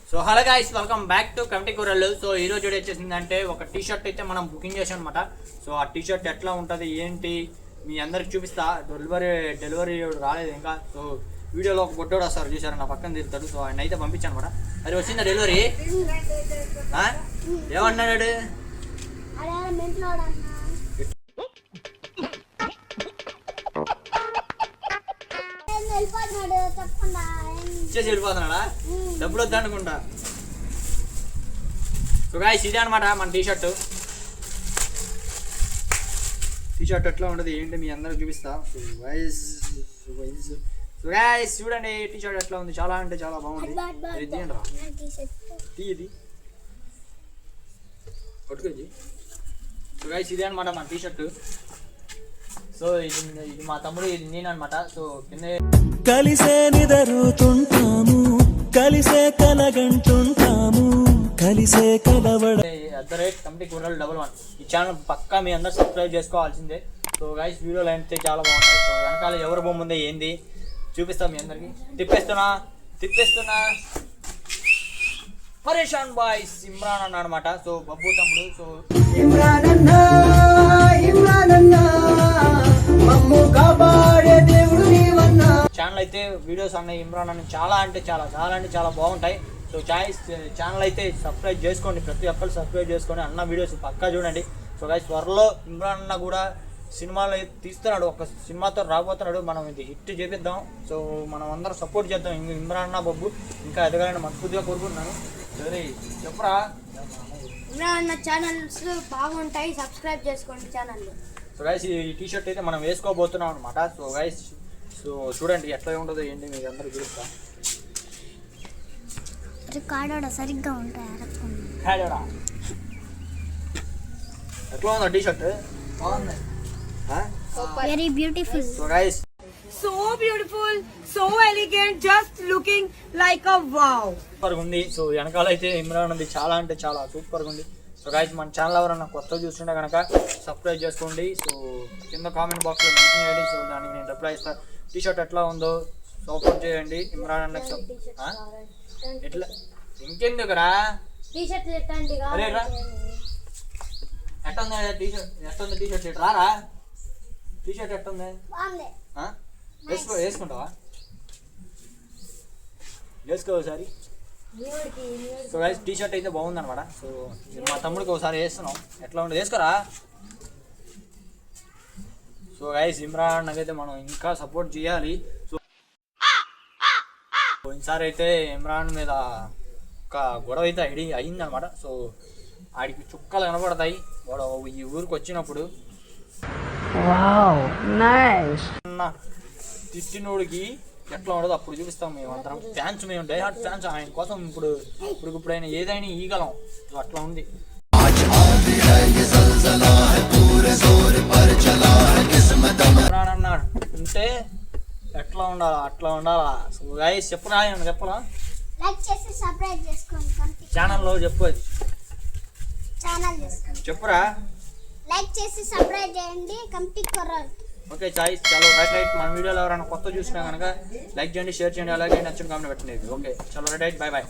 So hello guys, welcome back to committee కూరలు. So ఈ రోజు వచ్చేసిందంటే ఒక టీ షర్ట్ అయితే మనం బుకింగ్ చేసాం అనమాట. సో ఆ టీ షర్ట్ ఎట్లా ఉంటుంది ఏంటి మీ అందరికి చూపిస్తా. డెలివరీ రాలేదు ఇంకా. సో వీడియోలో ఒక బొట్టోడు వస్తారు చూసారు, నా పక్కన తిరుగుతాడు. సో ఆయన అయితే పంపించాను అనమాట. అది వచ్చిందా డెలివరీ? ఏమన్నాడు? ఇచ్చేసి వెళ్ళిపోతున్నాడా? డబ్బులు వద్దా అనుకుంటా. సో గాయ్స్ ఇదే అనమాట మన టీ షర్ట్ ఎట్లా ఉంటుంది ఏంటి మీ అందరికి చూపిస్తా. సో గాయ్స్ చూడండి టీ షర్ట్ ఎట్లా ఉంది, చాలా అంటే చాలా బాగుంది. ఇది పట్టుకోజీ. సో గాయ్స్ ఇదే అనమాట మన టీ షర్ట్. సో ఇది మా తమ్ముడు, ఇది నేను అనమాట. సో కింద కలిసే నిదరుతుంటాము, కలిసే కలగంటుంటాము, కలిసే కలవడ కమిటీ కూరలు 11. ఈ ఛానల్ పక్కా మీ అందరూ సబ్స్క్రైబ్ చేసుకోవాల్సిందే. సో గైస్ వీడియోలు అయితే చాలా బాగుంటాయి. సో వెనకాల ఎవరు బొమ్మ ఉందో ఏంది చూపిస్తాం మీ అందరికి. తిప్పేస్తున్నా పరేషాన్ బాయ్స్ ఇమ్రాన్ అన్న అనమాట. సో బబ్బు తమ్ముడు. సో ఛానల్ అయితే వీడియోస్ అన్నాయి ఇమ్రాన్ అన్న చాలా అంటే చాలా బాగుంటాయి. సో ఛానల్ అయితే సబ్స్క్రైబ్ చేసుకోండి, ప్రతి ఒక్కరు సబ్స్క్రైబ్ చేసుకొని అన్న వీడియోస్ పక్కా చూడండి. సో గైస్ త్వరలో ఇమ్రాన్ అన్న కూడా సినిమాలు తీస్తున్నాడు, ఒక సినిమాతో రాబోతున్నాడు. మనం ఇది హిట్ చేపిద్దాం. సో మనం అందరం సపోర్ట్ చేద్దాం. ఇమ్రాన్ అన్న బొబ్బు ఇంకా ఎదగాలని మనస్ఫూర్తిగా కోరుకుంటున్నాను. సరే చెప్పరా, ఇమ్రాన్ అన్న ఛానల్స్ బాగుంటాయి, సబ్స్క్రైబ్ చేసుకోండి ఛానల్. సో గైస్ ఈ టీ షర్ట్ అయితే మనం వేసుకోబోతున్నాం అనమాట. సో గైస్ సో చూడండి ఎట్లా ఉంటుందో ఏంటి మీకు అందరూ చూపిస్తా. సరిగ్గా ఉంటాయి ఎట్లా ఉందో టీ షర్ట్? బాగుంది, very beautiful. So guys so beautiful, so elegant, just looking like a wow. Super గా ఉంది. సో వెనకాల అయితే ఇమ్రాన్ ఉంది, చాలా అంటే చాలా సూపర్ గా ఉంది. సో గైస్ మన ఛానల్ ఎవరన్నా కొత్త చూస్తుంటే కనుక సబ్స్క్రైబ్ చేసుకోండి. సో కింద కామెంట్ బాక్స్ లో మెన్షన్ చేయండి. సో దానికి నేను రిప్లై ఇస్తాను. టీ షర్ట్ ఎట్లా ఉందో సపోర్ట్ చేయండి ఇమ్రాన్ అన్నకి. ఎట్లా ఇంకెందుకురా అరే రా, ఎట్లా ఉంది టీ షర్ట్ రారా? టీ షర్ట్ ఎట్లా ఉంది? వేసుకుంటావా? వేసుకో ఒకసారి. సో గైస్ టీ షర్ట్ అయితే బాగుంది అనమాట. సో మా తమ్ముడికి ఒకసారి వేస్తున్నాం, ఎట్లా ఉంటుంది వేసుకోరా. సో గైస్ ఇమ్రాన్ అయితే మనం ఇంకా సపోర్ట్ చేయాలి. సో ఈసారి అయితే ఇమ్రాన్ మీద ఒక గొడవ అయితే అయిందనమాట. సో ఆడికి చుక్కలు కనపడతాయి వాడు ఈ ఊరికి వచ్చినప్పుడు. తిట్టినోడికి ఎట్లా ఉండదు అప్పుడు చూపిస్తాం. మేమందరం ఫ్యాన్స్, మేము డైహార్ట్ ఫ్యాన్స్ ఆయన కోసం. ఇప్పుడు ఆయన ఏదైనా ఈగలం. అట్లా ఉంది. అంటే ఎట్లా ఉండాలా అట్లా ఉండాలా. సో గైస్ చెప్పరా, చెప్పరా ఛానల్లో చెప్పు, చెప్పురా. లైక్ చేసి సబ్స్క్రైబ్ చేయండి కమిటీ కూరలు. ఓకే చాయిస్ చలో రైట్. మన వీడియోలో ఎవరైనా కొత్త చూసినా కనుక లైక్ చేయండి, షేర్ చేయండి, అలాగే నచ్చిన కామెంట్ పెట్టండి. ఓకే చలో రైట్, బాయ్.